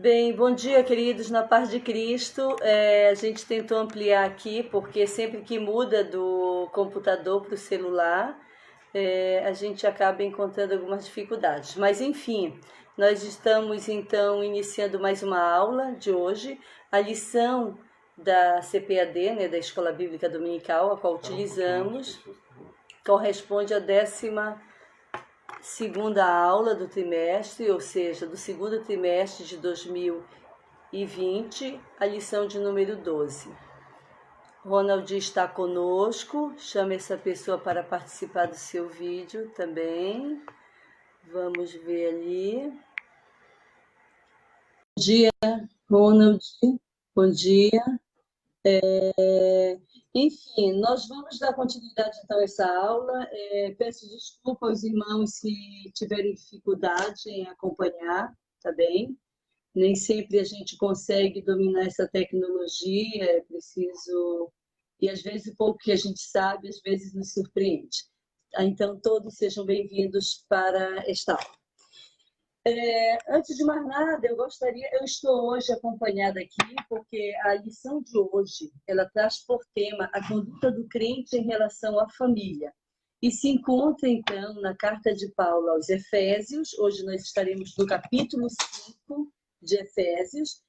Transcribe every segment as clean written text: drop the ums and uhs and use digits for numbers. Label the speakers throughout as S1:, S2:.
S1: Bem, bom dia, queridos, na paz de Cristo. A gente tentou ampliar aqui, porque sempre que muda do computador para o celular, a gente acaba encontrando algumas dificuldades. Mas, enfim, nós estamos então iniciando mais uma aula de hoje, a lição da CPAD, né, da Escola Bíblica Dominical, a qual utilizamos, corresponde à 12ª aula do trimestre, ou seja, do segundo trimestre de 2020, a lição de número 12. Ronald está conosco, chame essa pessoa para participar do seu vídeo também. Vamos ver ali. Bom dia, Ronald. Bom dia. Enfim, nós vamos dar continuidade então a essa aula. Peço desculpa aos irmãos se tiverem dificuldade em acompanhar, tá bem? Nem sempre a gente consegue dominar essa tecnologia, é preciso... E às vezes o pouco que a gente sabe, às vezes nos surpreende. Então, todos sejam bem-vindos para esta aula. Antes de mais nada, eu estou hoje acompanhada aqui, porque a lição de hoje, ela traz por tema a conduta do crente em relação à família. E se encontra, então, na carta de Paulo aos Efésios. Hoje nós estaremos no capítulo 5 de Efésios,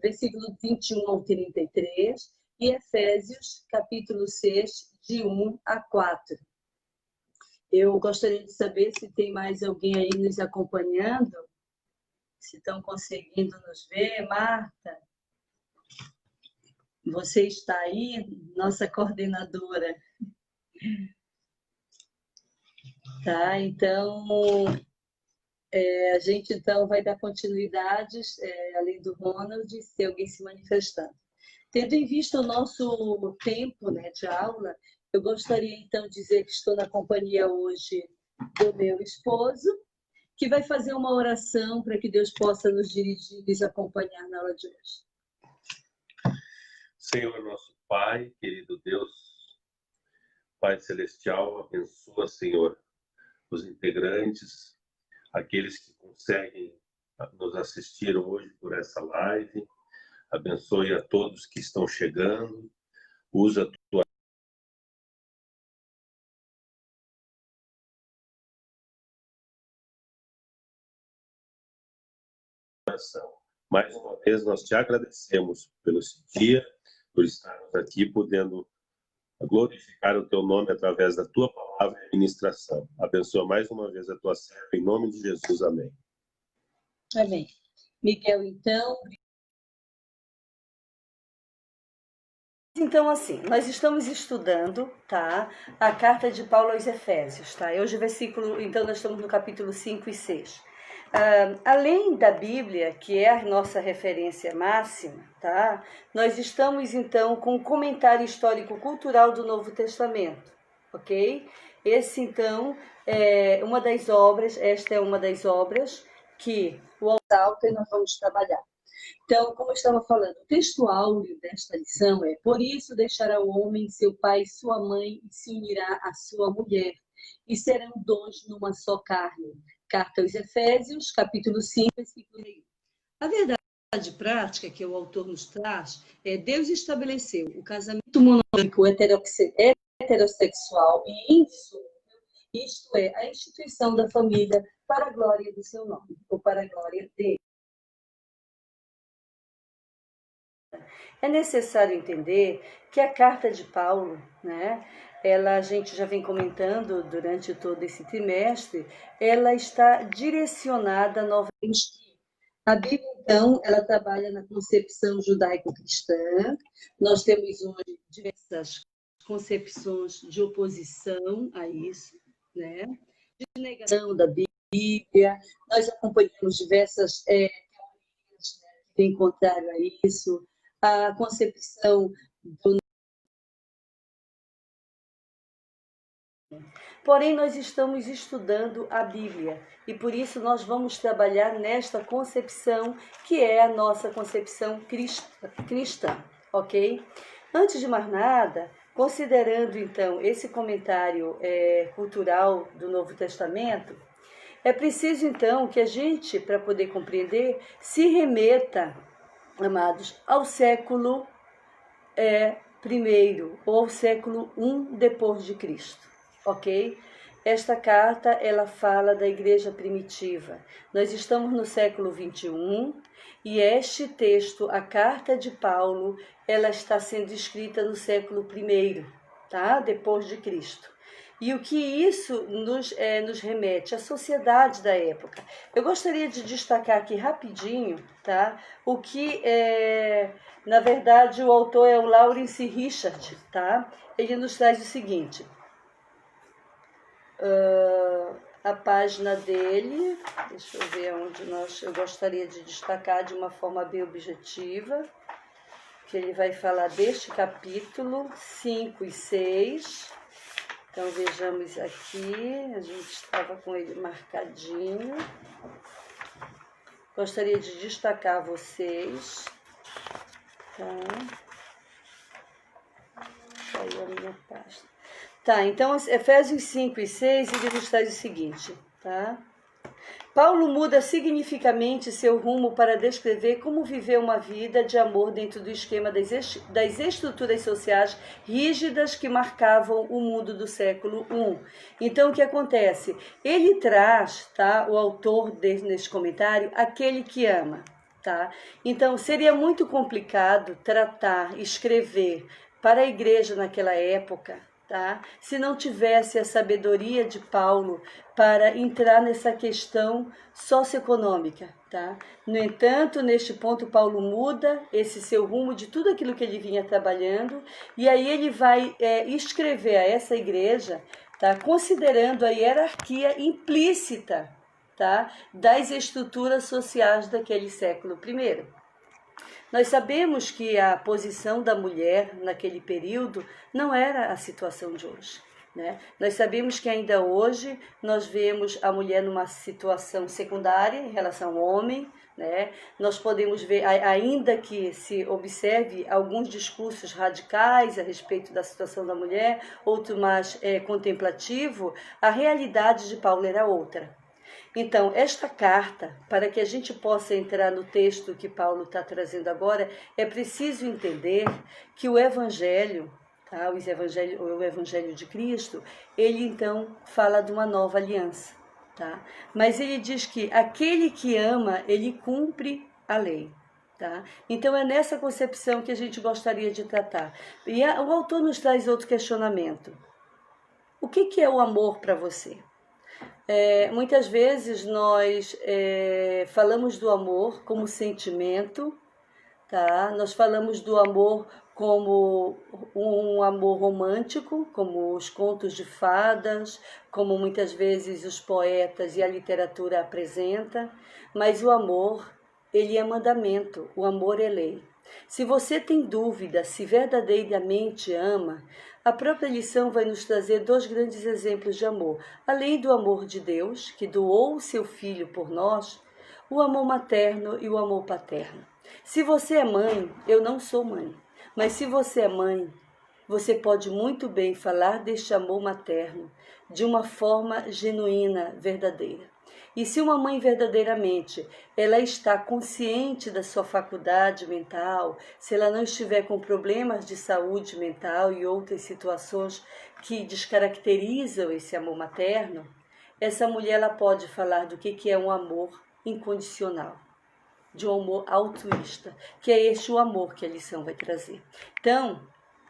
S1: versículo 21 ao 33, e Efésios, capítulo 6, de 1 a 4. Eu gostaria de saber se tem mais alguém aí nos acompanhando, se estão conseguindo nos ver. Marta, você está aí, nossa coordenadora. Tá, então, a gente então vai dar continuidade, além do Ronald, se alguém se manifestando. Tendo em vista o nosso tempo, né, de aula, eu gostaria então de dizer que estou na companhia hoje do meu esposo, que vai fazer uma oração para que Deus possa nos dirigir e nos acompanhar na aula de hoje.
S2: Senhor, nosso Pai, querido Deus, Pai Celestial, abençoa, Senhor, os integrantes, aqueles que conseguem nos assistir hoje por essa live. Abençoe a todos que estão chegando. Usa a tua oração. Mais uma vez, nós te agradecemos pelo esse dia, por estarmos aqui podendo glorificar o teu nome através da tua palavra e ministração. Abençoa mais uma vez a tua serva, em nome de Jesus. Amém.
S1: Amém. Miguel, então... Então, assim, nós estamos estudando, tá, a carta de Paulo aos Efésios, tá? Hoje o versículo, então nós estamos no capítulo 5 e 6. Além da Bíblia, que é a nossa referência máxima, tá? Nós estamos, então, com um comentário histórico-cultural do Novo Testamento, ok? Esse, então, é uma das obras, esta é uma das obras que o Alta e nós vamos trabalhar. Então, como eu estava falando, o texto áureo desta lição é: por isso deixará o homem seu pai e sua mãe e se unirá à sua mulher, e serão dois numa só carne. Carta aos Efésios, capítulo 5, versículo 1. A verdade prática que o autor nos traz é: Deus estabeleceu o casamento monogâmico heterossexual e indissolutível, isto é, a instituição da família para a glória do seu nome, ou para a glória dele. É necessário entender que a carta de Paulo, né, a gente já vem comentando durante todo esse trimestre, ela está direcionada novamente. A Bíblia, então, ela trabalha na concepção judaico-cristã. Nós temos hoje diversas concepções de oposição a isso, né, de negação da Bíblia. Nós acompanhamos diversas teorias, né, que vêm contrário a isso. A concepção do... Porém, nós estamos estudando a Bíblia e por isso nós vamos trabalhar nesta concepção que é a nossa concepção cristã, ok? Antes de mais nada, considerando então esse comentário cultural do Novo Testamento, É preciso, então, que a gente, para poder compreender, se remeta, amados, ao século primeiro ou ao século I depois de Cristo, ok? Esta carta, ela fala da igreja primitiva. Nós estamos no século 21 e este texto, a carta de Paulo, ela está sendo escrita no século I, tá? Depois de Cristo. E o que isso nos remete? À sociedade da época. Eu gostaria de destacar aqui rapidinho, tá? O que, na verdade, o autor é o Lawrence Richard, tá? Ele nos traz o seguinte. A página dele, deixa eu ver onde eu gostaria de destacar de uma forma bem objetiva, que ele vai falar deste capítulo 5 e 6. Então, vejamos aqui, a gente estava com ele marcadinho. Gostaria de destacar a vocês. Tá? Aí a minha página. Tá, então, Efésios 5 e 6, ele nos traz o seguinte, tá? Paulo muda significativamente seu rumo para descrever como viver uma vida de amor dentro do esquema das estruturas sociais rígidas que marcavam o mundo do século I. Então, o que acontece? Ele traz, tá, o autor nesse comentário, aquele que ama. Tá? Então, seria muito complicado tratar, escrever para a igreja naquela época, tá? Se não tivesse a sabedoria de Paulo para entrar nessa questão socioeconômica, tá? No entanto, neste ponto, Paulo muda esse seu rumo de tudo aquilo que ele vinha trabalhando, e aí ele vai escrever a essa igreja, tá? Considerando a hierarquia implícita, tá? Das estruturas sociais daquele século I. Nós sabemos que a posição da mulher naquele período não era a situação de hoje, né? Nós sabemos que ainda hoje nós vemos a mulher numa situação secundária em relação ao homem, né? Nós podemos ver, ainda que se observe alguns discursos radicais a respeito da situação da mulher, outro mais contemplativo, a realidade de Paulo era outra. Então, esta carta, para que a gente possa entrar no texto que Paulo está trazendo agora, é preciso entender que o Evangelho, tá? O Evangelho de Cristo, ele então fala de uma nova aliança. Tá? Mas ele diz que aquele que ama, ele cumpre a lei. Tá? Então é nessa concepção que a gente gostaria de tratar. E o autor nos traz outro questionamento. O que é o amor para você? Muitas vezes nós falamos do amor como sentimento, tá? Nós falamos do amor como um amor romântico, como os contos de fadas, como muitas vezes os poetas e a literatura apresenta, mas o amor, ele é mandamento, o amor é lei. Se você tem dúvida se verdadeiramente ama, a própria lição vai nos trazer dois grandes exemplos de amor. Além do amor de Deus, que doou o seu Filho por nós, o amor materno e o amor paterno. Se você é mãe, eu não sou mãe, mas se você é mãe, você pode muito bem falar deste amor materno de uma forma genuína, verdadeira. E se uma mãe verdadeiramente ela está consciente da sua faculdade mental, se ela não estiver com problemas de saúde mental e outras situações que descaracterizam esse amor materno, essa mulher ela pode falar do que é um amor incondicional, de um amor altruísta, que é este o amor que a lição vai trazer. Então,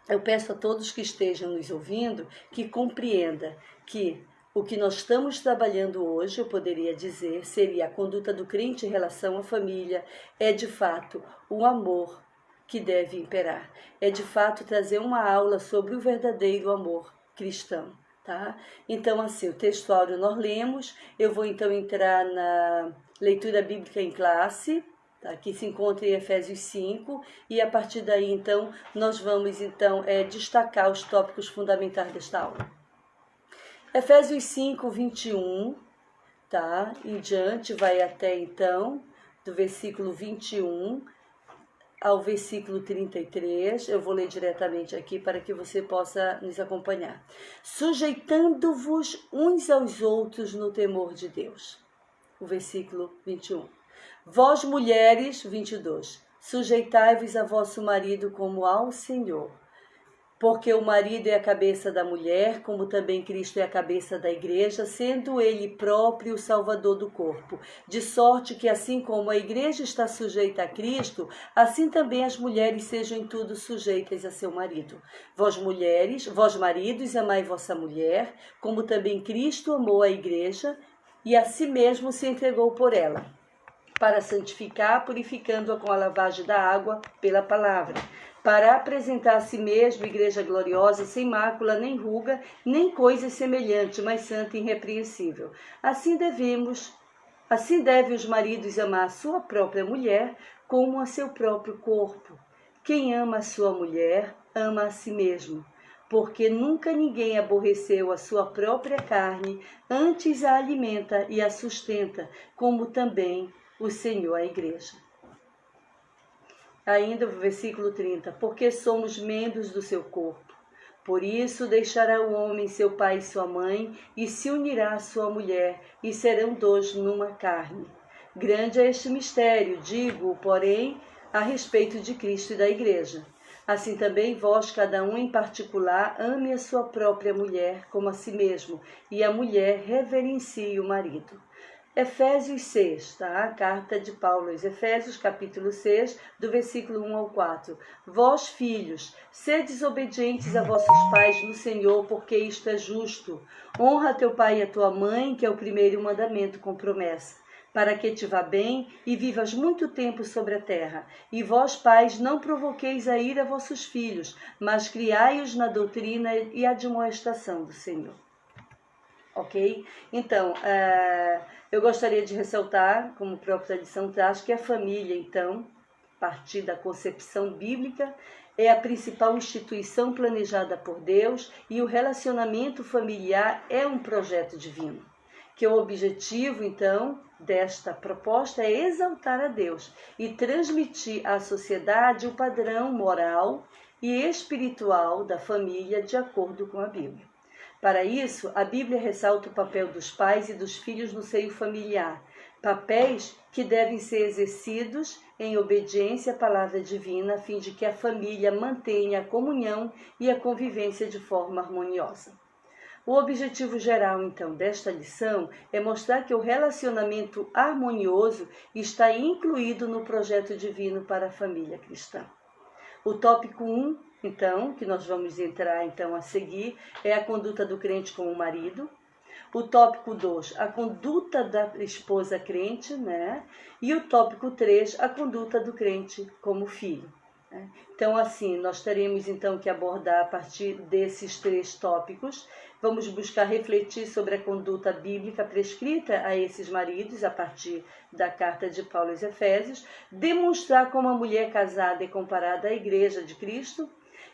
S1: eu peço a todos que estejam nos ouvindo que compreenda que o que nós estamos trabalhando hoje, eu poderia dizer, seria a conduta do crente em relação à família, é de fato o amor que deve imperar. É de fato trazer uma aula sobre o verdadeiro amor cristão. Tá? Então, assim, o textuário nós lemos, eu vou então entrar na leitura bíblica em classe, tá? Que se encontra em Efésios 5, e a partir daí, então, nós vamos então destacar os tópicos fundamentais desta aula. Efésios 5, 21, tá? Em diante, vai até então, do versículo 21, ao versículo 33, eu vou ler diretamente aqui para que você possa nos acompanhar. Sujeitando-vos uns aos outros no temor de Deus. O versículo 21. Vós mulheres, 22, sujeitai-vos a vosso marido como ao Senhor. Porque o marido é a cabeça da mulher, como também Cristo é a cabeça da igreja, sendo ele próprio o salvador do corpo. De sorte que assim como a igreja está sujeita a Cristo, assim também as mulheres sejam em tudo sujeitas a seu marido. Vós mulheres, vós maridos, amai vossa mulher, como também Cristo amou a igreja e a si mesmo se entregou por ela, para santificar, purificando-a com a lavagem da água pela palavra, para apresentar a si mesmo igreja gloriosa, sem mácula, nem ruga, nem coisa semelhante, mas santa e irrepreensível. Assim devem os maridos amar a sua própria mulher, como a seu próprio corpo. Quem ama a sua mulher, ama a si mesmo, porque nunca ninguém aborreceu a sua própria carne, antes a alimenta e a sustenta, como também o Senhor a igreja. Ainda o versículo 30, porque somos membros do seu corpo. Por isso deixará o homem seu pai e sua mãe, e se unirá à sua mulher, e serão dois numa carne. Grande é este mistério, digo, porém, a respeito de Cristo e da igreja. Assim também vós, cada um em particular, ame a sua própria mulher como a si mesmo, e a mulher reverencie o marido. Efésios 6, tá? A carta de Paulo aos Efésios, capítulo 6, do versículo 1 ao 4. Vós, filhos, sedes obedientes a vossos pais no Senhor, porque isto é justo. Honra teu pai e a tua mãe, que é o primeiro mandamento com promessa, para que te vá bem e vivas muito tempo sobre a terra. E vós, pais, não provoqueis a ira a vossos filhos, mas criai-os na doutrina e admoestação do Senhor. Ok? Então, eu gostaria de ressaltar, como a própria lição traz, que a família, então, a partir da concepção bíblica, é a principal instituição planejada por Deus e o relacionamento familiar é um projeto divino. Que o objetivo, então, desta proposta é exaltar a Deus e transmitir à sociedade o padrão moral e espiritual da família de acordo com a Bíblia. Para isso, a Bíblia ressalta o papel dos pais e dos filhos no seio familiar, papéis que devem ser exercidos em obediência à palavra divina, a fim de que a família mantenha a comunhão e a convivência de forma harmoniosa. O objetivo geral, então, desta lição é mostrar que o relacionamento harmonioso está incluído no projeto divino para a família cristã. O tópico 1, então, que nós vamos entrar então a seguir, é a conduta do crente com o marido. O tópico 2, a conduta da esposa crente, né? E o tópico 3, a conduta do crente como filho. Né? Então, assim, nós teremos então que abordar a partir desses 3 tópicos. Vamos buscar refletir sobre a conduta bíblica prescrita a esses maridos a partir da carta de Paulo aos Efésios, demonstrar como a mulher casada é comparada à igreja de Cristo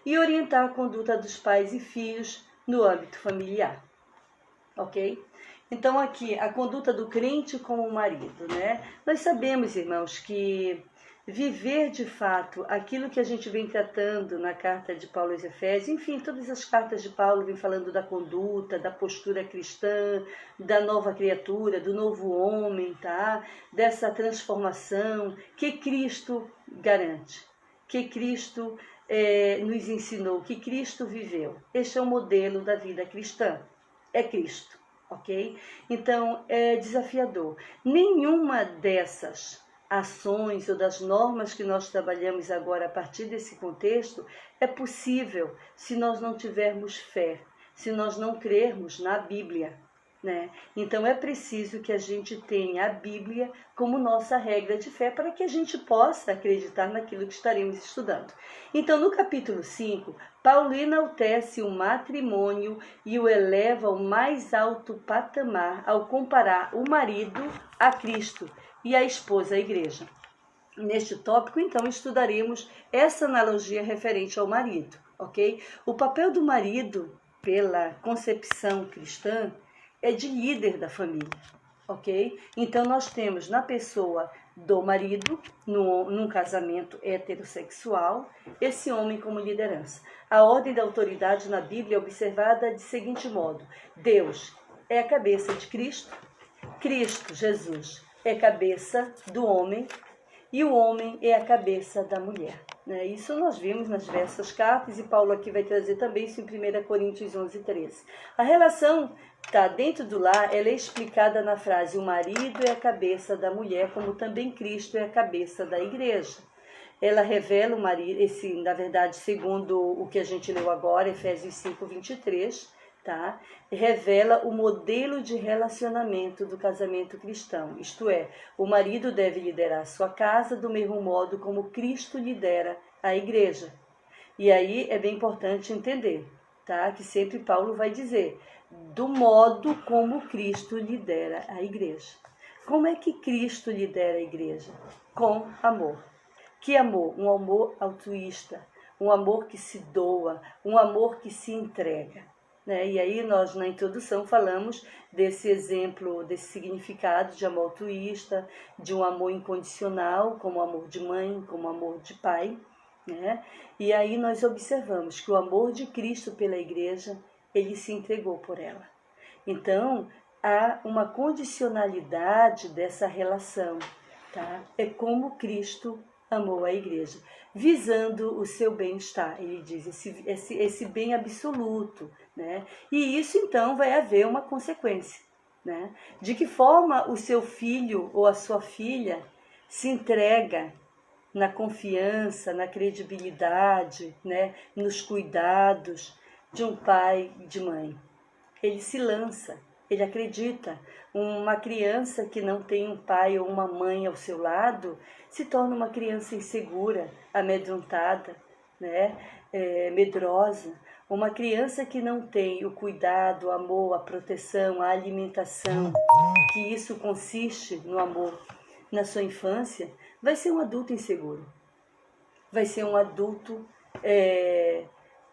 S1: e orientar a conduta dos pais e filhos no âmbito familiar. Ok? Então aqui, a conduta do crente com o marido, né? Nós sabemos, irmãos, que viver de fato aquilo que a gente vem tratando na carta de Paulo aos Efésios, enfim, todas as cartas de Paulo vêm falando da conduta, da postura cristã, da nova criatura, do novo homem, tá? Dessa transformação que Cristo garante, que Cristo nos ensinou, que Cristo viveu. Este é o modelo da vida cristã, é Cristo, ok? Então, é desafiador. Nenhuma dessas ações ou das normas que nós trabalhamos agora a partir desse contexto é possível se nós não tivermos fé, se nós não crermos na Bíblia, né? Então é preciso que a gente tenha a Bíblia como nossa regra de fé para que a gente possa acreditar naquilo que estaremos estudando. Então no capítulo 5, Paulo enaltece o matrimônio e o eleva ao mais alto patamar ao comparar o marido a Cristo e a esposa à igreja. Neste tópico, então, estudaremos essa analogia referente ao marido, ok? O papel do marido, pela concepção cristã, é de líder da família, ok? Então nós temos na pessoa do marido, num casamento heterossexual, esse homem como liderança. A ordem da autoridade na Bíblia é observada de seguinte modo: Deus é a cabeça de Cristo, Cristo, Jesus, é a cabeça do homem e o homem é a cabeça da mulher. Isso nós vimos nas diversas cartas e Paulo aqui vai trazer também isso em 1 Coríntios 11:13. A relação está dentro do lar, ela é explicada na frase: o marido é a cabeça da mulher, como também Cristo é a cabeça da igreja. Ela revela o marido, na verdade, segundo o que a gente leu agora, Efésios 5:23, tá? Revela o modelo de relacionamento do casamento cristão. Isto é, o marido deve liderar a sua casa do mesmo modo como Cristo lidera a igreja. E aí é bem importante entender, tá? Que sempre Paulo vai dizer do modo como Cristo lidera a igreja. Como é que Cristo lidera a igreja? Com amor. Que amor? Um amor altruísta, um amor que se doa, um amor que se entrega. E aí nós na introdução falamos desse exemplo, desse significado de amor altruísta, de um amor incondicional, como amor de mãe, como amor de pai. E aí nós observamos que o amor de Cristo pela igreja, ele se entregou por ela. Então, há uma condicionalidade dessa relação, tá? É como Cristo amou a igreja, visando o seu bem-estar, ele diz, esse bem absoluto, E isso então vai haver uma consequência, De que forma o seu filho ou a sua filha se entrega na confiança, na credibilidade, nos cuidados de um pai e de mãe. Ele se lança, ele acredita. Uma criança que não tem um pai ou uma mãe ao seu lado se torna uma criança insegura, amedrontada, medrosa. Uma criança que não tem o cuidado, o amor, a proteção, a alimentação, que isso consiste no amor na sua infância, vai ser um adulto inseguro. Vai ser um adulto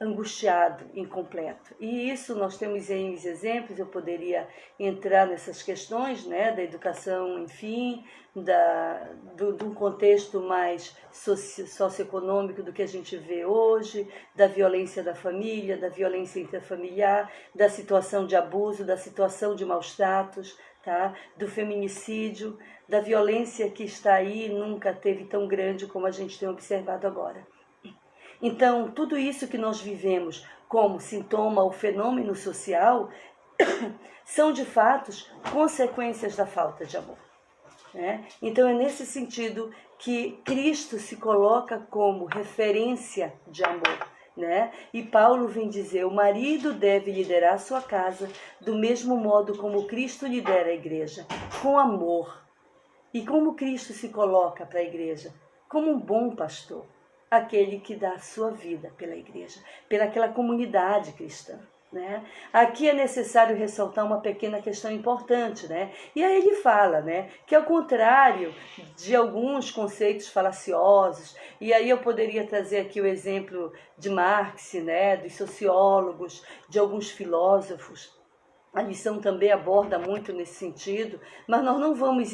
S1: angustiado, incompleto. E isso nós temos N exemplos, eu poderia entrar nessas questões, da educação, enfim, de um contexto mais socioeconômico do que a gente vê hoje, da violência da família, da violência intrafamiliar, da situação de abuso, da situação de maus tratos, tá? Do feminicídio, da violência que está aí, nunca teve tão grande como a gente tem observado agora. Então, tudo isso que nós vivemos como sintoma ou fenômeno social são, de fato, consequências da falta de amor. Então, é nesse sentido que Cristo se coloca como referência de amor. E Paulo vem dizer, o marido deve liderar a sua casa do mesmo modo como Cristo lidera a igreja, com amor. E como Cristo se coloca para a igreja? Como um bom pastor. Aquele que dá a sua vida pela igreja, pelaquela comunidade cristã. Aqui é necessário ressaltar uma pequena questão importante, E aí ele fala, que ao contrário de alguns conceitos falaciosos, e aí eu poderia trazer aqui o exemplo de Marx, dos sociólogos, de alguns filósofos. A lição também aborda muito nesse sentido, mas nós não vamos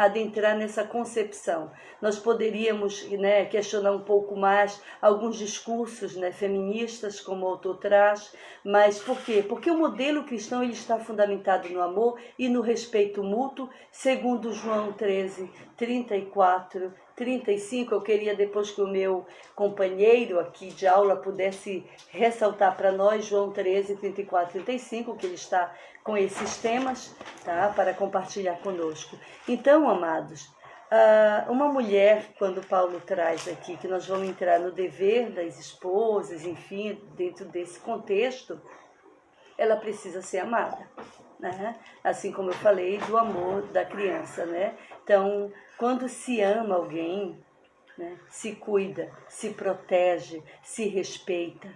S1: adentrar nessa concepção. Nós poderíamos questionar um pouco mais alguns discursos feministas, como o autor traz, mas por quê? Porque o modelo cristão ele está fundamentado no amor e no respeito mútuo, segundo João 13, 34, 35, eu queria depois que o meu companheiro aqui de aula pudesse ressaltar para nós João 13, 34, 35, que ele está com esses temas, tá? Para compartilhar conosco. Então, amados, uma mulher, quando Paulo traz aqui, que nós vamos entrar no dever das esposas, enfim, dentro desse contexto, ela precisa ser amada. Assim como eu falei do amor da criança, Então, quando se ama alguém, se cuida, se protege, se respeita,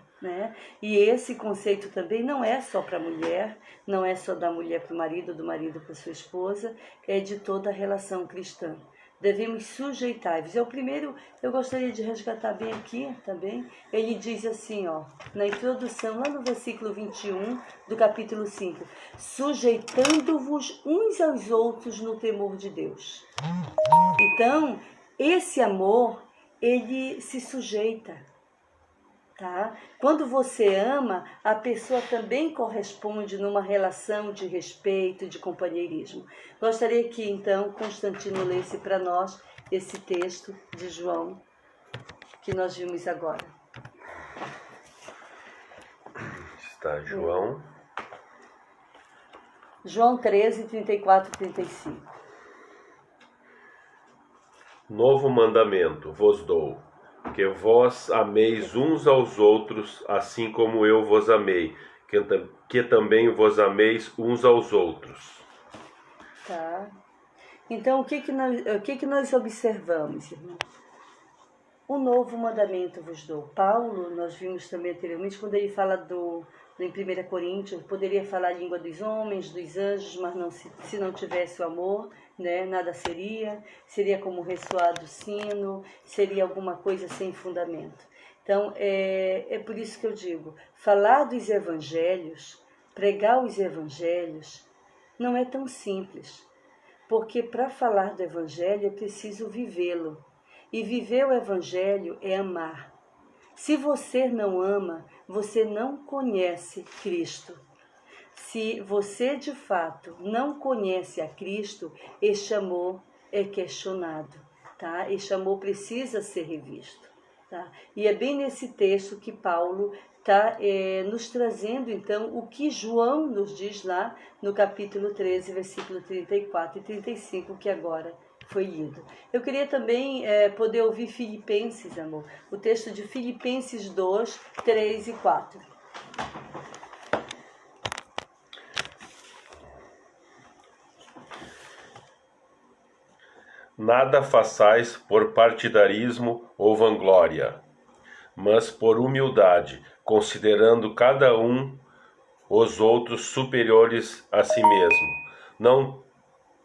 S1: E esse conceito também não é só para a mulher, não é só da mulher para o marido, do marido para a sua esposa, é de toda a relação cristã. devemos sujeitar-vos. É o primeiro, eu gostaria de resgatar bem aqui também. Ele diz assim, ó, na introdução, lá no versículo 21 do capítulo 5, sujeitando-vos uns aos outros no temor de Deus. Então, esse amor, ele se sujeita. Tá? Quando você ama, a pessoa também corresponde numa relação de respeito, de companheirismo. Gostaria que, então, Constantino lesse para nós esse texto de João que nós vimos agora.
S2: Está João.
S1: João 13, 34 e 35.
S2: Novo mandamento vos dou, que vós ameis uns aos outros, assim como eu vos amei, que também vos ameis uns aos outros.
S1: Tá. Então, o que nós observamos, irmão? Um novo mandamento vos dou. Paulo, nós vimos também anteriormente, quando ele fala em 1 Coríntios, poderia falar a língua dos homens, dos anjos, mas não, se não tivesse o amor, né, nada seria como ressoar do sino, seria alguma coisa sem fundamento. Então, é por isso que eu digo, falar dos evangelhos, pregar os evangelhos, não é tão simples, porque para falar do evangelho é preciso vivê-lo. E viver o evangelho é amar. Se você não ama, você não conhece Cristo. Se você de fato não conhece a Cristo, este amor é questionado, tá? Este amor precisa ser revisto, tá? E é bem nesse texto que Paulo está nos trazendo, então, o que João nos diz lá no capítulo 13, versículo 34 e 35, que agora foi lido. Eu queria também poder ouvir Filipenses, amor, o texto de Filipenses 2, 3 e 4.
S2: Nada façais por partidarismo ou vanglória, mas por humildade, considerando cada um os outros superiores a si mesmo. Não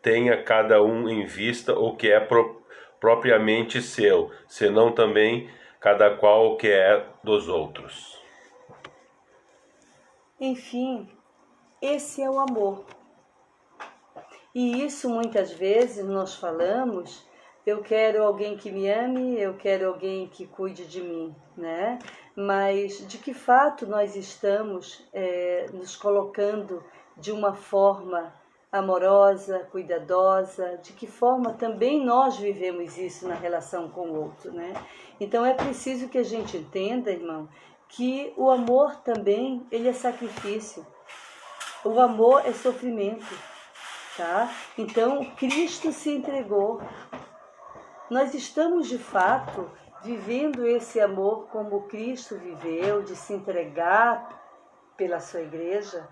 S2: tenha cada um em vista o que é propriamente seu, senão também cada qual o que é dos outros.
S1: Enfim, esse é o amor. E isso muitas vezes nós falamos, eu quero alguém que me ame, eu quero alguém que cuide de mim, né? Mas de que fato nós estamos nos colocando de uma forma amorosa, cuidadosa, de que forma também nós vivemos isso na relação com o outro, né? Então é preciso que a gente entenda, irmão, que o amor também, ele é sacrifício. O amor é sofrimento, tá? Então Cristo se entregou. Nós estamos de fato vivendo esse amor como Cristo viveu, de se entregar pela sua igreja,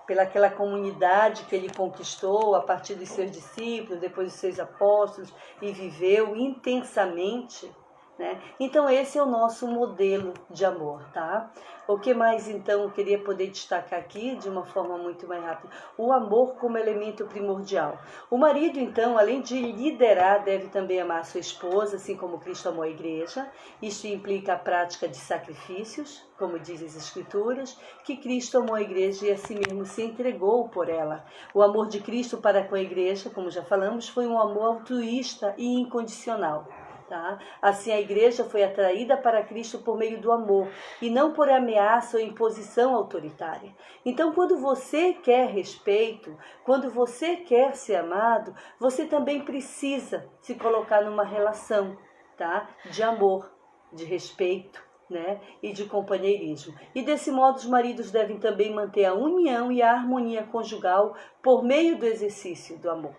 S1: pelaquela comunidade que ele conquistou a partir dos seus discípulos, depois dos seus apóstolos, e viveu intensamente, né? Então esse é o nosso modelo de amor, tá? O que mais então eu queria poder destacar aqui de uma forma muito mais rápida? O amor como elemento primordial. O marido então, além de liderar, deve também amar a sua esposa, assim como Cristo amou a igreja. Isso implica a prática de sacrifícios, como diz as Escrituras, que Cristo amou a igreja e a si mesmo se entregou por ela. O amor de Cristo para com a igreja, como já falamos, foi um amor altruísta e incondicional. Tá? Assim, a igreja foi atraída para Cristo por meio do amor e não por ameaça ou imposição autoritária. Então, quando você quer respeito, quando você quer ser amado, você também precisa se colocar numa relação, tá? De amor, de respeito, né? E de companheirismo. E desse modo, os maridos devem também manter a união e a harmonia conjugal por meio do exercício do amor.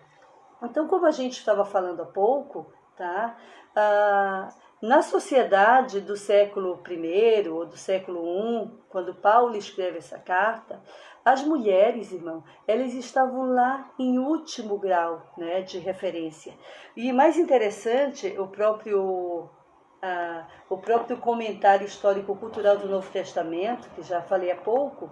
S1: Então, como a gente estava falando há pouco, tá? Na sociedade do século I ou do século I, quando Paulo escreve essa carta, as mulheres, irmão, elas estavam lá em último grau, né, de referência. E mais interessante, o próprio comentário histórico-cultural do Novo Testamento, que já falei há pouco,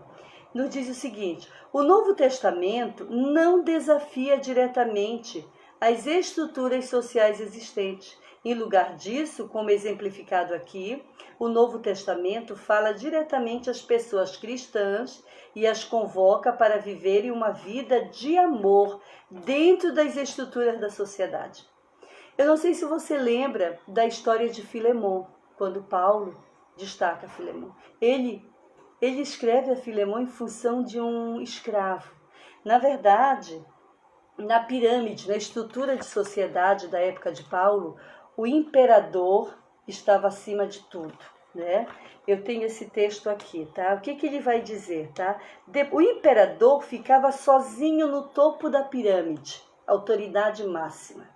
S1: nos diz o seguinte: o Novo Testamento não desafia diretamente
S3: as estruturas sociais existentes. Em lugar disso, como exemplificado aqui, o Novo Testamento fala diretamente às pessoas cristãs e as convoca para viverem uma vida de amor dentro das estruturas da sociedade. Eu não sei se você lembra da história de Filemon, quando Paulo destaca Filemon. Ele escreve a Filemon em função de um escravo. Na verdade, na pirâmide, na estrutura de sociedade da época de Paulo, o imperador estava acima de tudo, né? Eu tenho esse texto aqui, tá? O que ele vai dizer, tá? O imperador ficava sozinho no topo da pirâmide, autoridade máxima,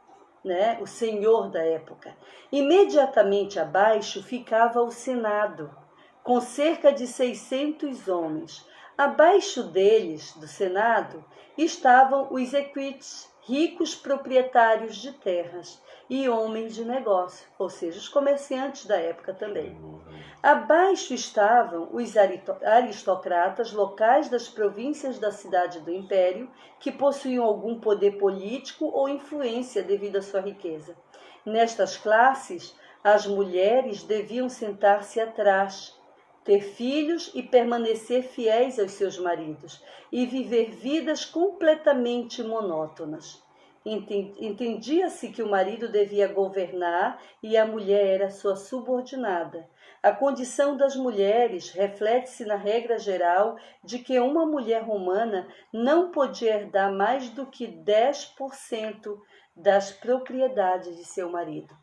S3: né? O senhor da época. Imediatamente abaixo ficava o Senado, com cerca de 600 homens. Abaixo deles, do Senado, estavam os equites, ricos proprietários de terras e homens de negócio, ou seja, os comerciantes da época também. Abaixo estavam os aristocratas locais das províncias da cidade do império, que possuíam algum poder político ou influência devido à sua riqueza. Nestas classes, as mulheres deviam sentar-se atrás, ter filhos e permanecer fiéis aos seus maridos, e viver vidas completamente monótonas. Entendia-se que o marido devia governar e a mulher era sua subordinada. A condição das mulheres reflete-se na regra geral de que uma mulher romana não podia herdar mais do que 10% das propriedades de seu marido.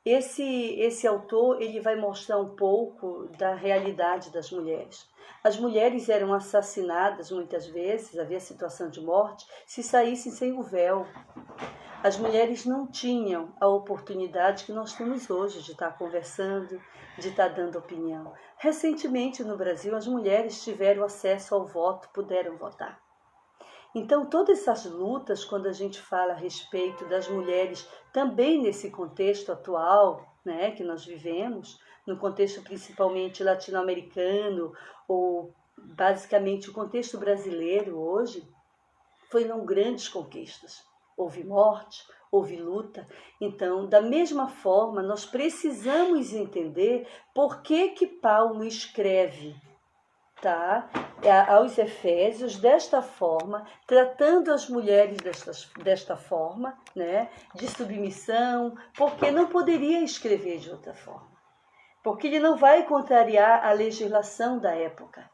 S3: Esse autor ele vai mostrar um pouco da realidade das mulheres. As mulheres eram assassinadas muitas vezes, havia situação de morte, se saíssem sem o véu. As mulheres não tinham a oportunidade que nós temos hoje de estar conversando, de estar dando opinião. Recentemente no Brasil, as mulheres tiveram acesso ao voto, puderam votar. Então, todas essas lutas, quando a gente fala a respeito das mulheres, também nesse contexto atual, né, que nós vivemos, no contexto principalmente latino-americano, ou basicamente o contexto brasileiro hoje, foram grandes conquistas. Houve morte, houve luta. Então, da mesma forma, nós precisamos entender por que Paulo escreve, tá, aos Efésios desta forma, tratando as mulheres desta forma, né, de submissão, porque não poderia escrever de outra forma. Porque ele não vai contrariar a legislação da época.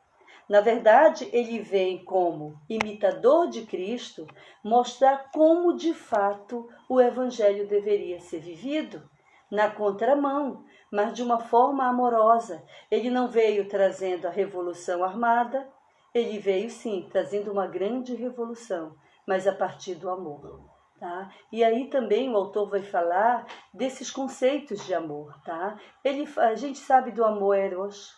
S3: Na verdade, ele vem como imitador de Cristo mostrar como de fato o evangelho deveria ser vivido, na contramão, mas de uma forma amorosa. Ele não veio trazendo a revolução armada, ele veio sim trazendo uma grande revolução, mas a partir do amor. Tá? E aí também o autor vai falar desses conceitos de amor. Tá? A gente sabe do amor eros,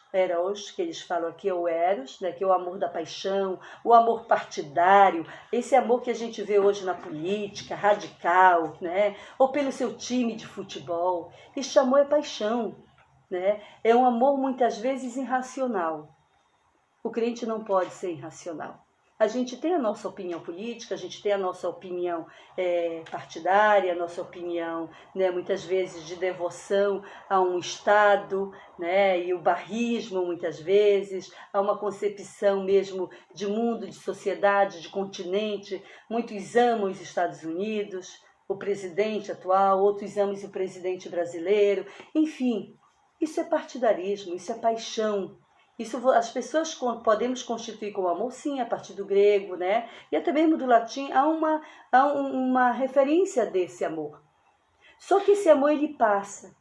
S3: que eles falam aqui, é o eros, né, que é o amor da paixão, o amor partidário, esse amor que a gente vê hoje na política, radical, né, ou pelo seu time de futebol. Este amor é paixão, né? É um amor muitas vezes irracional. O crente não pode ser irracional. A gente tem a nossa opinião política, a gente tem a nossa opinião partidária, a nossa opinião, né, muitas vezes de devoção a um Estado, né, e o barrismo muitas vezes, a uma concepção mesmo de mundo, de sociedade, de continente. Muitos amam os Estados Unidos, o presidente atual, outros amam o presidente brasileiro. Enfim, isso é partidarismo, isso é paixão. Isso as pessoas podemos constituir como amor, sim, a partir do grego, né? E até mesmo do latim, há uma referência desse amor. Só que esse amor, ele passa.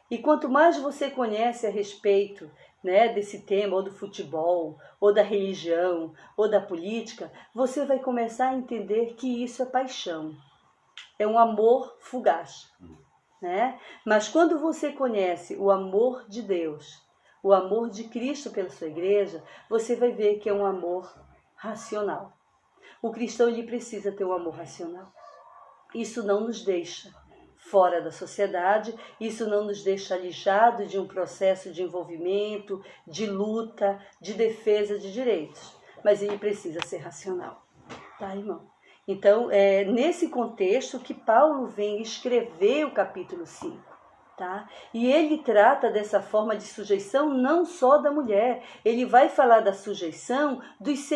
S3: E quanto mais você conhece a respeito, né, desse tema, ou do futebol, ou da religião, ou da política, você vai começar a entender que isso é paixão. É um amor fugaz, né? Mas quando você conhece o amor de Deus, o amor de Cristo pela sua igreja, você vai ver que é um amor racional. O cristão, ele precisa ter um amor racional. Isso não nos deixa fora da sociedade, isso não nos deixa alijado de um processo de envolvimento, de luta, de defesa de direitos. Mas ele precisa ser racional, tá, irmão? Então, é nesse contexto que Paulo vem escrever o capítulo 5. Tá? E ele trata dessa forma de sujeição não só da mulher, ele vai falar da sujeição dos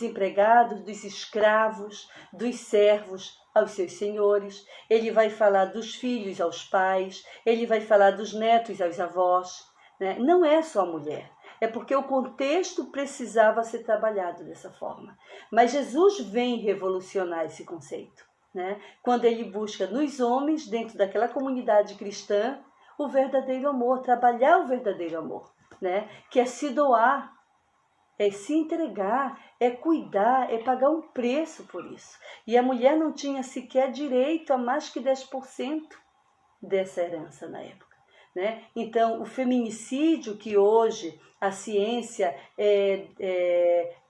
S3: empregados, dos escravos, dos servos aos seus senhores, ele vai falar dos filhos aos pais, ele vai falar dos netos aos avós, né? Não é só a mulher, é porque o contexto precisava ser trabalhado dessa forma. Mas Jesus vem revolucionar esse conceito, né? Quando ele busca nos homens, dentro daquela comunidade cristã, o verdadeiro amor, trabalhar o verdadeiro amor, né? Que é se doar, é se entregar, é cuidar, é pagar um preço por isso. E a mulher não tinha sequer direito a mais que 10% dessa herança na época, né? Então, o feminicídio, que hoje a ciência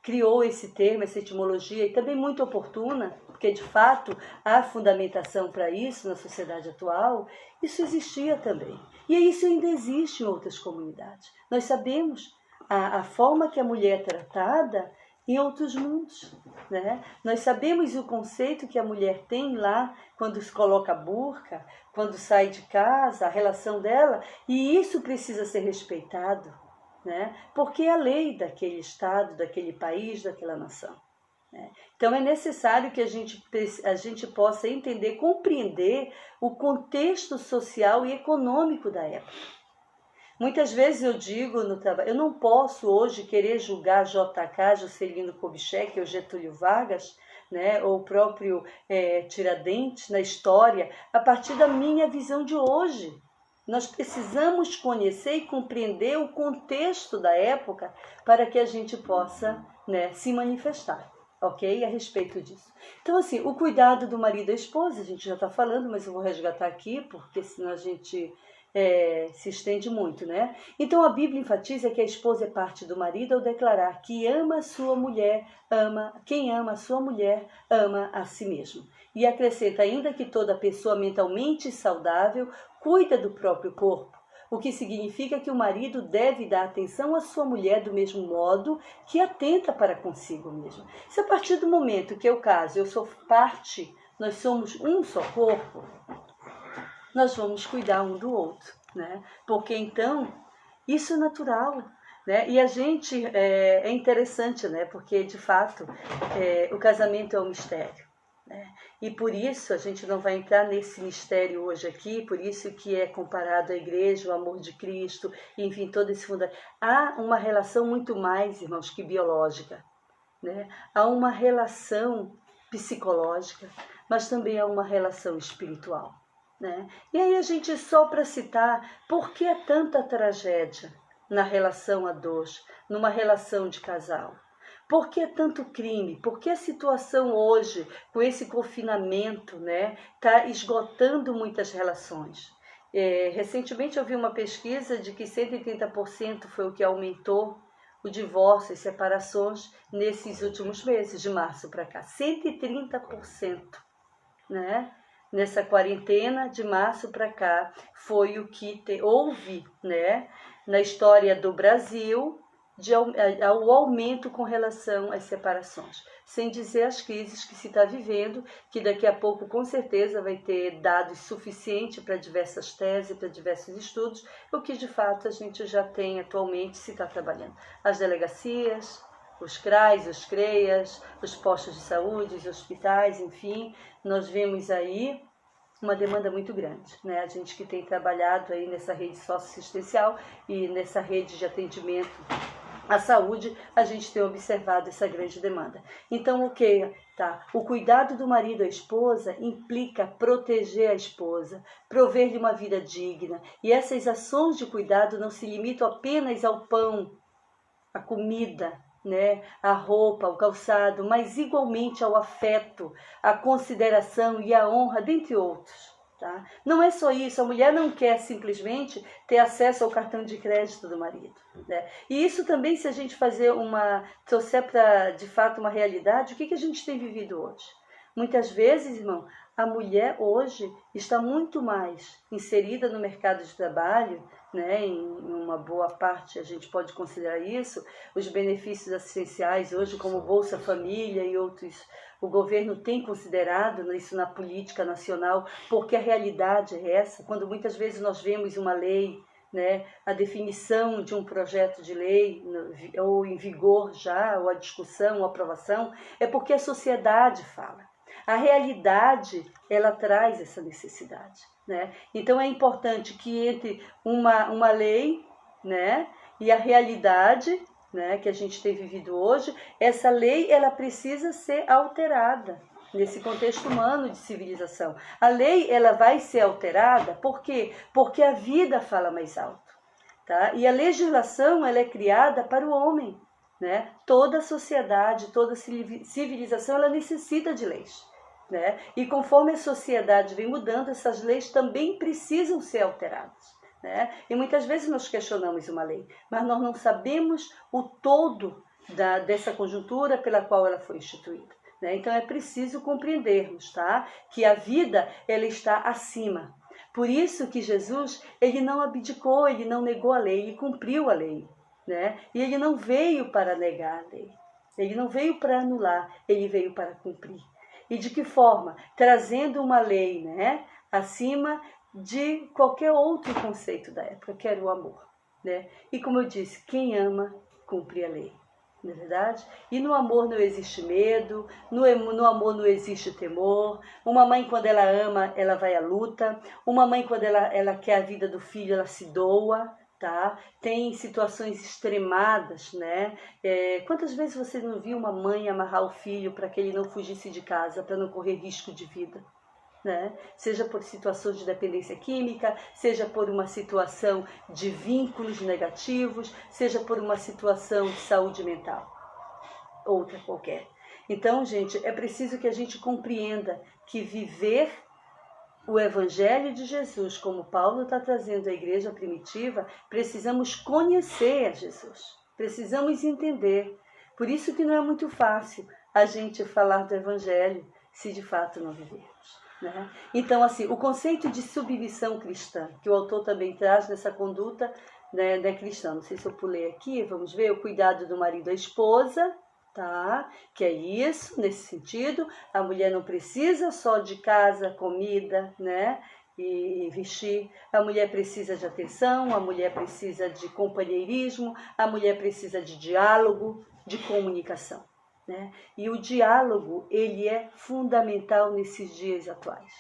S3: criou esse termo, essa etimologia, e também muito oportuna, porque de fato há fundamentação para isso na sociedade atual, isso existia também. E isso ainda existe em outras comunidades. Nós sabemos a forma que a mulher é tratada em outros mundos, né? Nós sabemos o conceito que a mulher tem lá quando se coloca a burca, quando sai de casa, a relação dela, e isso precisa ser respeitado, né? Porque é a lei daquele estado, daquele país, daquela nação, né? Então é necessário que a gente possa entender, compreender o contexto social e econômico da época. Muitas vezes eu digo no trabalho, eu não posso hoje querer julgar JK, Juscelino Kubitschek ou Getúlio Vargas, né, ou o próprio Tiradentes na história, a partir da minha visão de hoje. Nós precisamos conhecer e compreender o contexto da época para que a gente possa, né, se manifestar, ok? A respeito disso. Então, assim, o cuidado do marido e da esposa, a gente já está falando, mas eu vou resgatar aqui, porque senão a gente se estende muito, né? Então, a Bíblia enfatiza que a esposa é parte do marido ao declarar que ama a sua mulher, quem ama a sua mulher, ama a si mesmo. E acrescenta ainda que toda pessoa mentalmente saudável cuida do próprio corpo, o que significa que o marido deve dar atenção à sua mulher do mesmo modo que atenta para consigo mesmo. Se a partir do momento que eu caso, eu sou parte, nós somos um só corpo, nós vamos cuidar um do outro, né? Porque então, isso é natural, né? E a gente, é interessante, né? Porque de fato, o casamento é um mistério, né? E por isso a gente não vai entrar nesse mistério hoje aqui, por isso que é comparado à igreja, o amor de Cristo, enfim, todo esse fundamento. Há uma relação muito mais, irmãos, que biológica, né? Há uma relação psicológica, mas também há uma relação espiritual, né? E aí a gente, só para citar, por que tanta tragédia na relação a dois, numa relação de casal? Por que tanto crime? Por que a situação hoje, com esse confinamento, né, está esgotando muitas relações? Recentemente eu vi uma pesquisa de que 130% foi o que aumentou o divórcio e separações nesses últimos meses, de março para cá. 130%, né? Nessa quarentena de março para cá foi o que houve, né, na história do Brasil, o aumento com relação às separações. Sem dizer as crises que se está vivendo, que daqui a pouco com certeza vai ter dados suficientes para diversas teses, para diversos estudos, o que de fato a gente já tem atualmente, se está trabalhando. As delegacias, os CRAs, os CREAs, os postos de saúde, os hospitais, enfim, nós vemos aí uma demanda muito grande, né? A gente que tem trabalhado aí nessa rede socioassistencial e nessa rede de atendimento à saúde, a gente tem observado essa grande demanda. Então, o que? Tá? O cuidado do marido à esposa implica proteger a esposa, prover-lhe uma vida digna, e essas ações de cuidado não se limitam apenas ao pão, à comida, né, a roupa, o calçado, mas igualmente ao afeto, à consideração e à honra, dentre outros. Tá? Não é só isso, a mulher não quer simplesmente ter acesso ao cartão de crédito do marido, né? E isso também, se a gente trouxer para de fato uma realidade, o que a gente tem vivido hoje? Muitas vezes, irmão, a mulher hoje está muito mais inserida no mercado de trabalho, né? Em uma boa parte a gente pode considerar isso, os benefícios assistenciais hoje, como Bolsa Família e outros, o governo tem considerado isso na política nacional, porque a realidade é essa. Quando muitas vezes nós vemos uma lei, né, a definição de um projeto de lei, ou em vigor já, ou a discussão, ou a aprovação, é porque a sociedade fala. A realidade, ela traz essa necessidade, né? Então é importante que entre uma lei, né, e a realidade, né, que a gente tem vivido hoje, essa lei ela precisa ser alterada nesse contexto humano de civilização. A lei ela vai ser alterada, por quê? Porque a vida fala mais alto, tá? E a legislação ela é criada para o homem, né? Toda sociedade, toda civilização ela necessita de leis, né? E conforme a sociedade vem mudando, essas leis também precisam ser alteradas, né? E muitas vezes nós questionamos uma lei, mas nós não sabemos o todo dessa conjuntura pela qual ela foi instituída, né? Então é preciso compreendermos, tá? Que a vida ela está acima. Por isso que Jesus ele não abdicou, ele não negou a lei, ele cumpriu a lei, né? E ele não veio para negar a lei, ele não veio para anular, ele veio para cumprir. E de que forma? Trazendo uma lei, né, acima de qualquer outro conceito da época, que era o amor, né? E como eu disse, quem ama, cumpre a lei, não é verdade? E no amor não existe medo, no amor não existe temor. Uma mãe, quando ela ama, ela vai à luta. Uma mãe, quando ela quer a vida do filho, ela se doa, tá? Tem situações extremadas, né? Quantas vezes você não viu uma mãe amarrar o filho para que ele não fugisse de casa, para não correr risco de vida, né? Seja por situações de dependência química, seja por uma situação de vínculos negativos, seja por uma situação de saúde mental, outra qualquer. Então, gente, é preciso que a gente compreenda que viver o Evangelho de Jesus, como Paulo está trazendo à igreja primitiva, precisamos conhecer a Jesus, precisamos entender. Por isso que não é muito fácil a gente falar do Evangelho se de fato não vivermos, né? Então, assim, o conceito de submissão cristã, que o autor também traz nessa conduta, né, cristã, não sei se eu pulei aqui, vamos ver, o cuidado do marido à esposa, tá? Que é isso, nesse sentido, a mulher não precisa só de casa, comida, né, e vestir. A mulher precisa de atenção, a mulher precisa de companheirismo, a mulher precisa de diálogo, de comunicação, né? E o diálogo, ele é fundamental nesses dias atuais.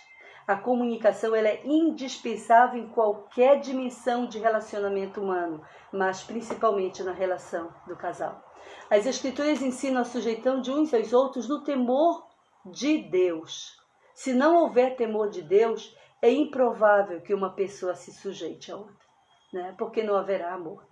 S3: A comunicação ela é indispensável em qualquer dimensão de relacionamento humano, mas principalmente na relação do casal. As Escrituras ensinam a sujeição de uns aos outros no temor de Deus. Se não houver temor de Deus, é improvável que uma pessoa se sujeite a outra, né? Porque não haverá amor.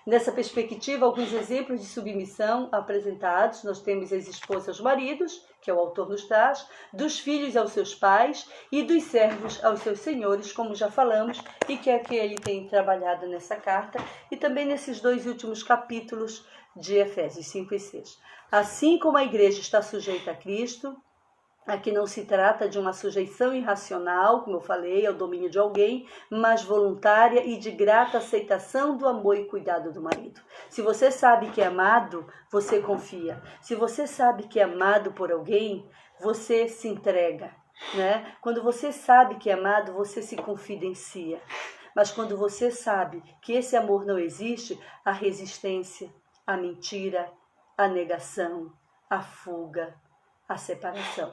S3: Nessa perspectiva, alguns exemplos de submissão apresentados, nós temos as esposas aos maridos, que é o autor nos traz, dos filhos aos seus pais e dos servos aos seus senhores, como já falamos, e que é que ele tem trabalhado nessa carta, e também nesses 2 últimos capítulos de Efésios 5 e 6. Assim como a igreja está sujeita a Cristo, aqui não se trata de uma sujeição irracional, como eu falei, ao domínio de alguém, mas voluntária e de grata aceitação do amor e cuidado do marido. Se você sabe que é amado, você confia. Se você sabe que é amado por alguém, você se entrega, né? Quando você sabe que é amado, você se confidencia. Mas quando você sabe que esse amor não existe, a resistência, a mentira, a negação, a fuga, a separação.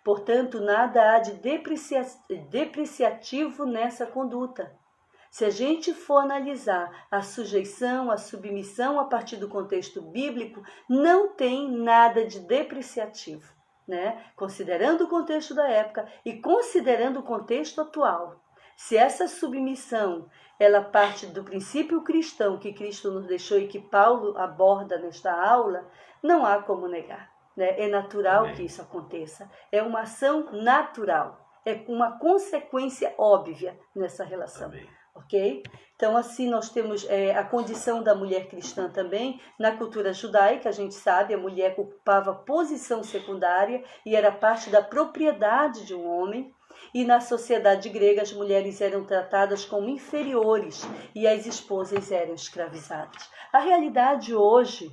S3: Portanto, nada há de depreciativo nessa conduta. Se a gente for analisar a sujeição, a submissão a partir do contexto bíblico, não tem nada de depreciativo, né? Considerando o contexto da época e considerando o contexto atual. Se essa submissão ela parte do princípio cristão que Cristo nos deixou e que Paulo aborda nesta aula, não há como negar. É natural que isso aconteça, é uma ação natural, é uma consequência óbvia nessa relação, ok? ok? Então, assim, nós temos a condição da mulher cristã também. Na cultura judaica, a gente sabe, a mulher ocupava posição secundária e era parte da propriedade de um homem. E na sociedade grega, as mulheres eram tratadas como inferiores e as esposas eram escravizadas. A realidade hoje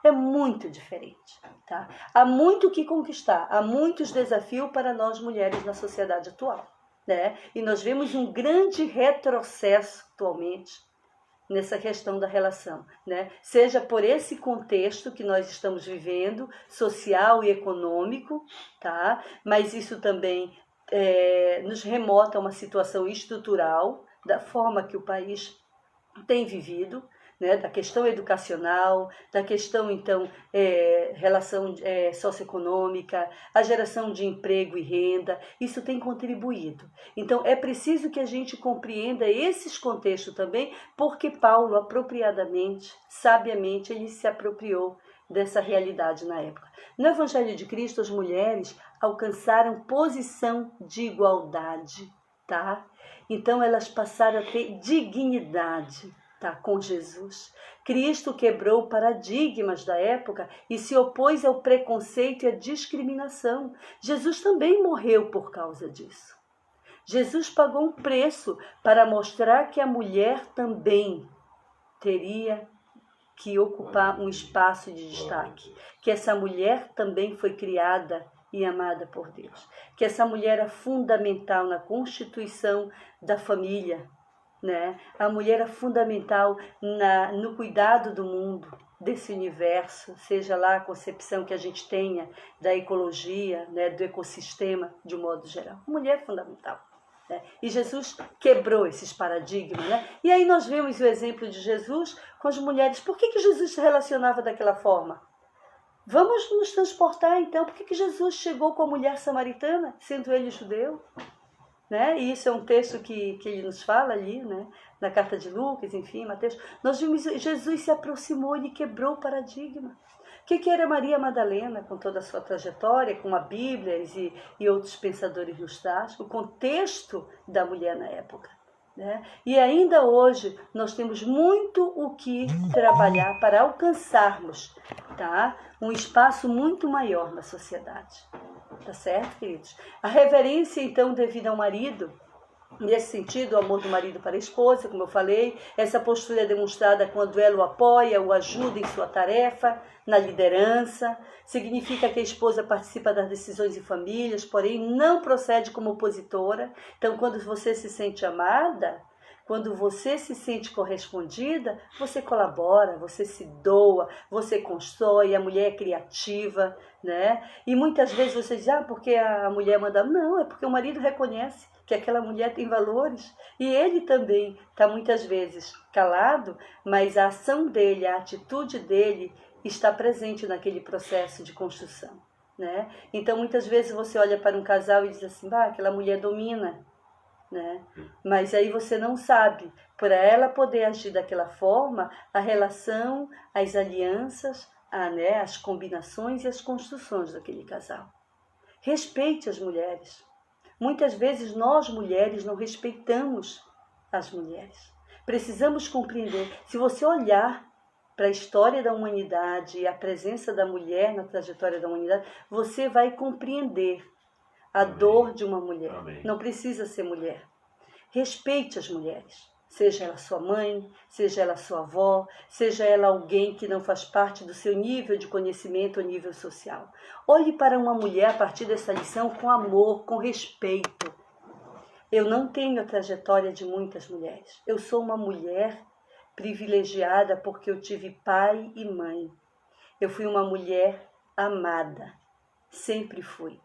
S3: é muito diferente. Tá? Há muito o que conquistar, há muitos desafios para nós mulheres na sociedade atual. Né? E nós vemos um grande retrocesso atualmente nessa questão da relação, né? Seja por esse contexto que nós estamos vivendo, social e econômico, tá? Mas isso também nos remota a uma situação estrutural da forma que o país tem vivido, né, da questão educacional, da questão, então, relação socioeconômica, a geração de emprego e renda, isso tem contribuído. Então, é preciso que a gente compreenda esses contextos também, porque Paulo, apropriadamente, sabiamente, ele se apropriou dessa realidade na época. No Evangelho de Cristo, as mulheres alcançaram posição de igualdade, tá? Então, elas passaram a ter dignidade, tá, com Jesus. Cristo quebrou paradigmas da época e se opôs ao preconceito e à discriminação. Jesus também morreu por causa disso. Jesus pagou um preço para mostrar que a mulher também teria que ocupar um espaço de destaque, que essa mulher também foi criada e amada por Deus, que essa mulher é fundamental na constituição da família, né? A mulher é fundamental no cuidado do mundo, desse universo, seja lá a concepção que a gente tenha da ecologia, né, do ecossistema de um modo geral. A mulher é fundamental. Né? E Jesus quebrou esses paradigmas. Né? E aí nós vemos o exemplo de Jesus com as mulheres. Por que Jesus se relacionava daquela forma? Vamos nos transportar então. Por que Jesus chegou com a mulher samaritana, sendo ele judeu? Né? E isso é um texto que ele nos fala ali, né? Na carta de Lucas, enfim, Mateus. Nós vimos Jesus se aproximou, ele quebrou o paradigma. O que era Maria Madalena, com toda a sua trajetória, com a Bíblia e outros pensadores nos traz, o contexto da mulher na época. Né? E ainda hoje nós temos muito o que trabalhar para alcançarmos, tá? Um espaço muito maior na sociedade. Tá certo, queridos? A reverência, então, devida ao marido, nesse sentido, o amor do marido para a esposa, como eu falei, essa postura é demonstrada quando ela o apoia, o ajuda em sua tarefa, na liderança. Significa que a esposa participa das decisões em famílias, porém não procede como opositora. Então, quando você se sente amada, quando você se sente correspondida, você colabora, você se doa, você constrói, a mulher é criativa, né? E muitas vezes você diz, porque a mulher manda. Não, é porque o marido reconhece que aquela mulher tem valores. E ele também está muitas vezes calado, mas a ação dele, a atitude dele está presente naquele processo de construção, né? Então, muitas vezes você olha para um casal e diz assim, aquela mulher domina, né? Mas aí você não sabe, para ela poder agir daquela forma, a relação, as alianças, as combinações e as construções daquele casal. Respeite as mulheres. Muitas vezes nós mulheres não respeitamos as mulheres. Precisamos compreender. Se você olhar para a história da humanidade e a presença da mulher na trajetória da humanidade, você vai compreender a dor de uma mulher.
S2: Amém.
S3: Não precisa ser mulher. Respeite as mulheres. Seja ela sua mãe, seja ela sua avó, seja ela alguém que não faz parte do seu nível de conhecimento ou nível social. Olhe para uma mulher a partir dessa lição com amor, com respeito. Eu não tenho a trajetória de muitas mulheres. Eu sou uma mulher privilegiada porque eu tive pai e mãe. Eu fui uma mulher amada. Sempre fui.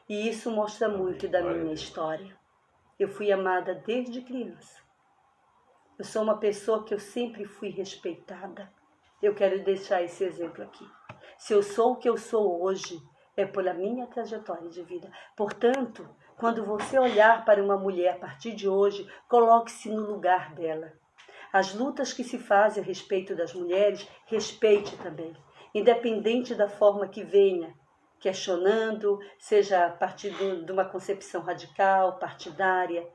S3: E isso mostra muito da minha história. Eu fui amada desde criança. Eu sou uma pessoa que eu sempre fui respeitada. Eu quero deixar esse exemplo aqui. Se eu sou o que eu sou hoje, é pela minha trajetória de vida. Portanto, quando você olhar para uma mulher a partir de hoje, coloque-se no lugar dela. As lutas que se fazem a respeito das mulheres, respeite também. Independente da forma que venha, questionando, seja a partir de uma concepção radical, partidária.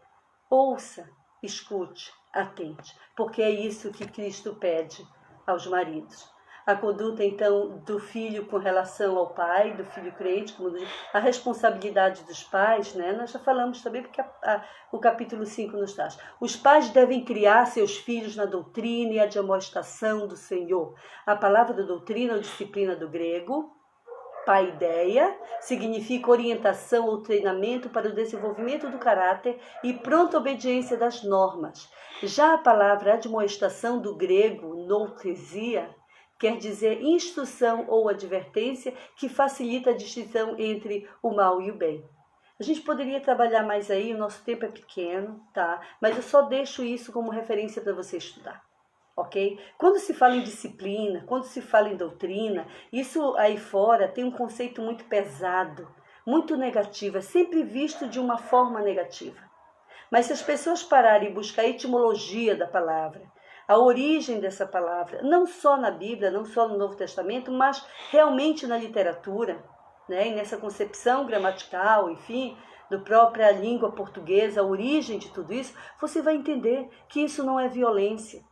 S3: Ouça, escute, atente, porque é isso que Cristo pede aos maridos. A conduta, então, do filho com relação ao pai, do filho crente, a responsabilidade dos pais, né? Nós já falamos também, porque o capítulo 5 nos traz. Os pais devem criar seus filhos na doutrina e a admoestação do Senhor. A palavra doutrina ou disciplina do grego, paideia, significa orientação ou treinamento para o desenvolvimento do caráter e pronta obediência das normas. Já a palavra admoestação do grego, nouthesia, quer dizer instrução ou advertência que facilita a distinção entre o mal e o bem. A gente poderia trabalhar mais aí, o nosso tempo é pequeno, tá? Mas eu só deixo isso como referência para você estudar, ok? Quando se fala em disciplina, quando se fala em doutrina, isso aí fora tem um conceito muito pesado, muito negativo, é sempre visto de uma forma negativa. Mas se as pessoas pararem e buscar a etimologia da palavra, a origem dessa palavra, não só na Bíblia, não só no Novo Testamento, mas realmente na literatura, né? E nessa concepção gramatical, enfim, da própria língua portuguesa, a origem de tudo isso, você vai entender que isso não é violência,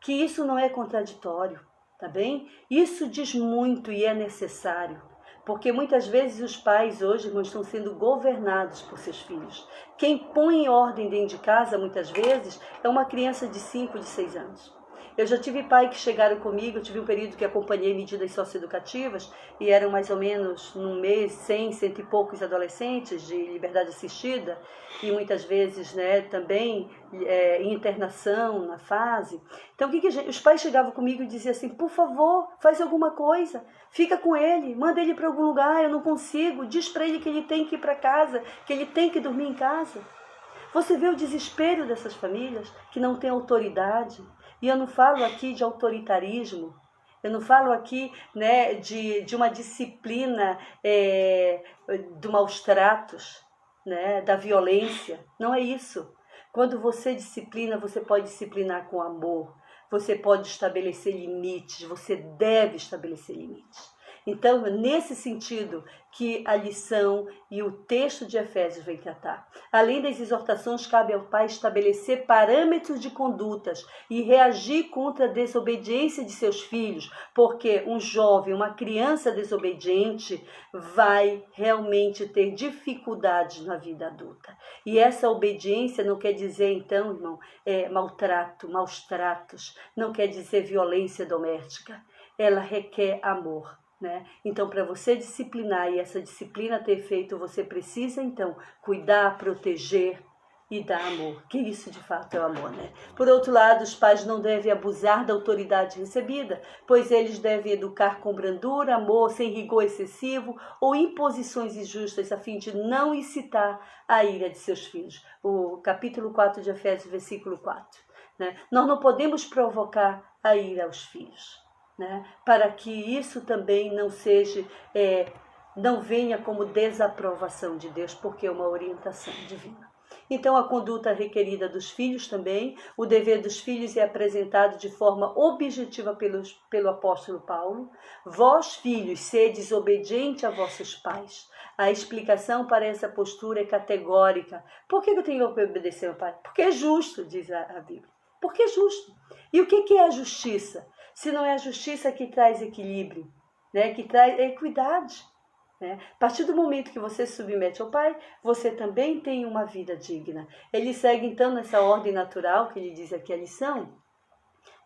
S3: que isso não é contraditório, tá bem? Isso diz muito e é necessário, porque muitas vezes os pais hoje, irmãos, estão sendo governados por seus filhos. Quem põe em ordem dentro de casa, muitas vezes, é uma criança de 5, de 6 anos. Eu já tive pai que chegaram comigo, eu tive um período que acompanhei medidas socioeducativas e eram mais ou menos, num mês, 100 e poucos adolescentes de liberdade assistida e muitas vezes, né, também em internação na fase. Então, os pais chegavam comigo e diziam assim, por favor, faz alguma coisa, fica com ele, manda ele para algum lugar, eu não consigo, diz para ele que ele tem que ir para casa, que ele tem que dormir em casa. Você vê o desespero dessas famílias que não têm autoridade. E eu não falo aqui de autoritarismo, eu não falo aqui, né, de uma disciplina do maus tratos, né, da violência. Não é isso. Quando você disciplina, você pode disciplinar com amor, você pode estabelecer limites, você deve estabelecer limites. Então, nesse sentido que a lição e o texto de Efésios vem tratar. Além das exortações, cabe ao pai estabelecer parâmetros de condutas e reagir contra a desobediência de seus filhos, porque um jovem, uma criança desobediente vai realmente ter dificuldades na vida adulta. E essa obediência não quer dizer, então, irmão, maltrato, maus tratos, não quer dizer violência doméstica. Ela requer amor. Né? Então, para você disciplinar e essa disciplina ter efeito, você precisa, então, cuidar, proteger e dar amor, que isso de fato é o amor, né? Por outro lado, os pais não devem abusar da autoridade recebida, pois eles devem educar com brandura, amor, sem rigor excessivo ou imposições injustas, a fim de não incitar a ira de seus filhos. O capítulo 4 de Efésios, versículo 4. Né? Nós não podemos provocar a ira aos filhos. Né? Para que isso também não seja, não venha como desaprovação de Deus, porque é uma orientação divina. Então, a conduta requerida dos filhos também, o dever dos filhos é apresentado de forma objetiva pelo apóstolo Paulo. Vós, filhos, sedes obedientes a vossos pais. A explicação para essa postura é categórica. Por que eu tenho que obedecer ao pai? Porque é justo, diz a Bíblia. Porque é justo. E o que é a justiça? Se não é a justiça que traz equilíbrio, né? Que traz equidade. Né? A partir do momento que você se submete ao Pai, você também tem uma vida digna. Ele segue então nessa ordem natural que ele diz aqui a lição.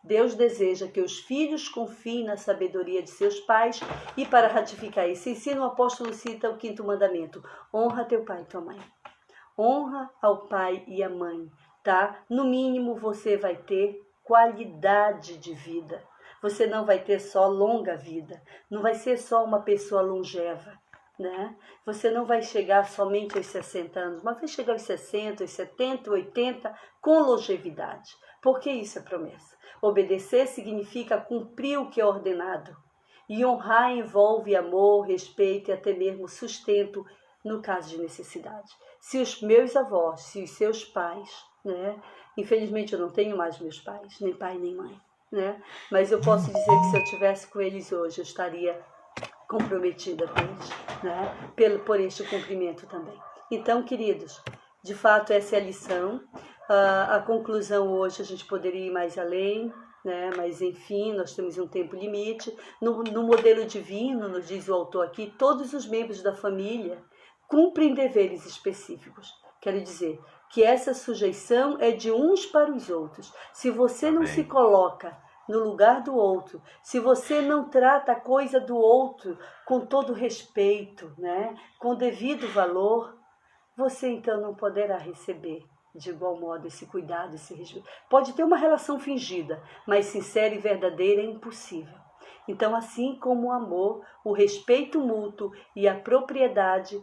S3: Deus deseja que os filhos confiem na sabedoria de seus pais e para ratificar esse ensino, o apóstolo cita o 5º mandamento. Honra teu pai e tua mãe. Honra ao pai e à mãe. Tá? No mínimo você vai ter qualidade de vida. Você não vai ter só longa vida, não vai ser só uma pessoa longeva, né? Você não vai chegar somente aos 60 anos, mas vai chegar aos 60, aos 70, 80, com longevidade, porque isso é promessa. Obedecer significa cumprir o que é ordenado, e honrar envolve amor, respeito e até mesmo sustento no caso de necessidade. Se os meus avós, se os seus pais, né? Infelizmente eu não tenho mais meus pais, nem pai nem mãe. Né? Mas eu posso dizer que se eu estivesse com eles hoje, eu estaria comprometida com eles, né? Por este cumprimento também. Então, queridos, De fato, essa é a lição. A conclusão hoje, a gente poderia ir mais além, né? Mas enfim, nós temos um tempo limite. No modelo divino, nos diz o autor aqui, todos os membros da família cumprem deveres específicos. Quero dizer que essa sujeição é de uns para os outros. Se você não se coloca no lugar do outro, se você não trata a coisa do outro com todo respeito, né, com devido valor, você então não poderá receber de igual modo esse cuidado, esse respeito. Pode ter uma relação fingida, mas sincera e verdadeira é impossível. Então, assim como o amor, o respeito mútuo e a propriedade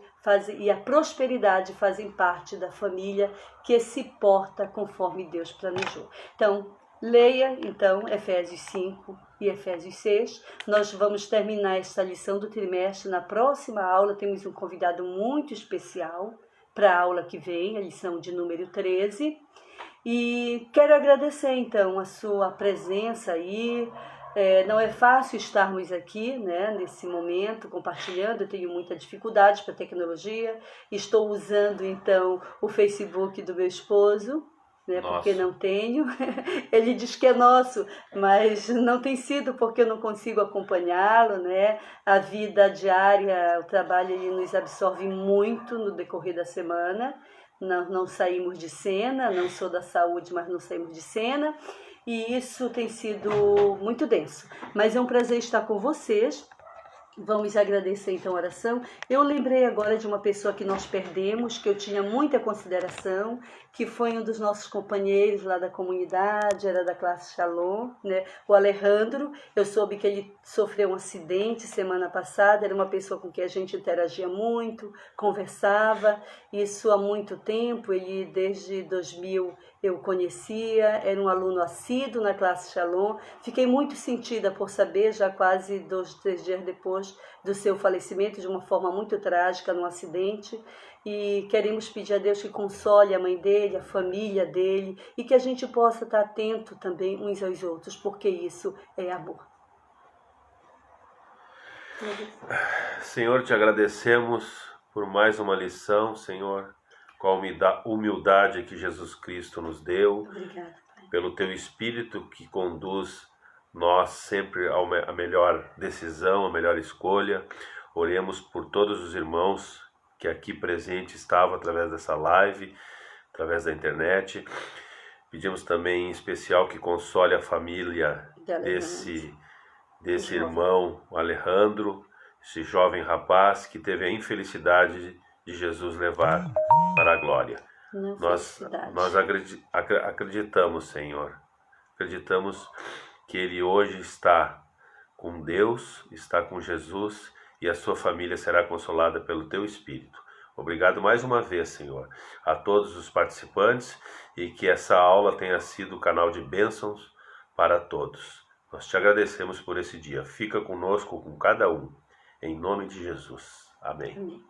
S3: e a prosperidade fazem parte da família que se porta conforme Deus planejou. Então, leia então Efésios 5 e Efésios 6. Nós vamos terminar esta lição do trimestre. Na próxima aula temos um convidado muito especial para a aula que vem, a lição de número 13. E quero agradecer então a sua presença aí. Não é fácil estarmos aqui, né, nesse momento, compartilhando. Eu tenho muita dificuldade com a tecnologia. Estou usando, então, o Facebook do meu esposo, né, porque não tenho. Ele diz que é nosso, mas não tem sido porque eu não consigo acompanhá-lo, né? A vida diária, o trabalho, ele nos absorve muito no decorrer da semana. Não saímos de cena, não sou da saúde, mas não saímos de cena. E isso tem sido muito denso. Mas é um prazer estar com vocês. Vamos agradecer então a oração. Eu lembrei agora de uma pessoa que nós perdemos, que eu tinha muita consideração, que foi um dos nossos companheiros lá da comunidade, era da classe Shalom, né? O Alejandro. Eu soube que ele sofreu um acidente semana passada, era uma pessoa com quem a gente interagia muito, conversava, isso há muito tempo, ele desde 2000 eu conhecia, era um aluno assíduo na classe Shalom. Fiquei muito sentida por saber, já quase 2, 3 dias depois do seu falecimento, de uma forma muito trágica, num acidente. E queremos pedir a Deus que console a mãe dele, a família dele, e que a gente possa estar atento também uns aos outros, porque isso é amor.
S2: Senhor, te agradecemos por mais uma lição, Senhor, com a humildade que Jesus Cristo nos deu.
S3: Obrigada, Pai.
S2: Pelo teu Espírito que conduz nós sempre a melhor decisão, a melhor escolha. Oremos por todos os irmãos que aqui presentes estavam através dessa live, através da internet. Pedimos também em especial que console a família desse irmão Alejandro, esse jovem rapaz que teve a infelicidade de Jesus levar para a glória. Nós acreditamos, Senhor, acreditamos que ele hoje está com Deus, está com Jesus, e a sua família será consolada pelo teu Espírito. Obrigado mais uma vez, Senhor, a todos os participantes, e que essa aula tenha sido canal de bênçãos para todos. Nós te agradecemos por esse dia. Fica conosco, com cada um, em nome de Jesus. Amém.
S3: Amém.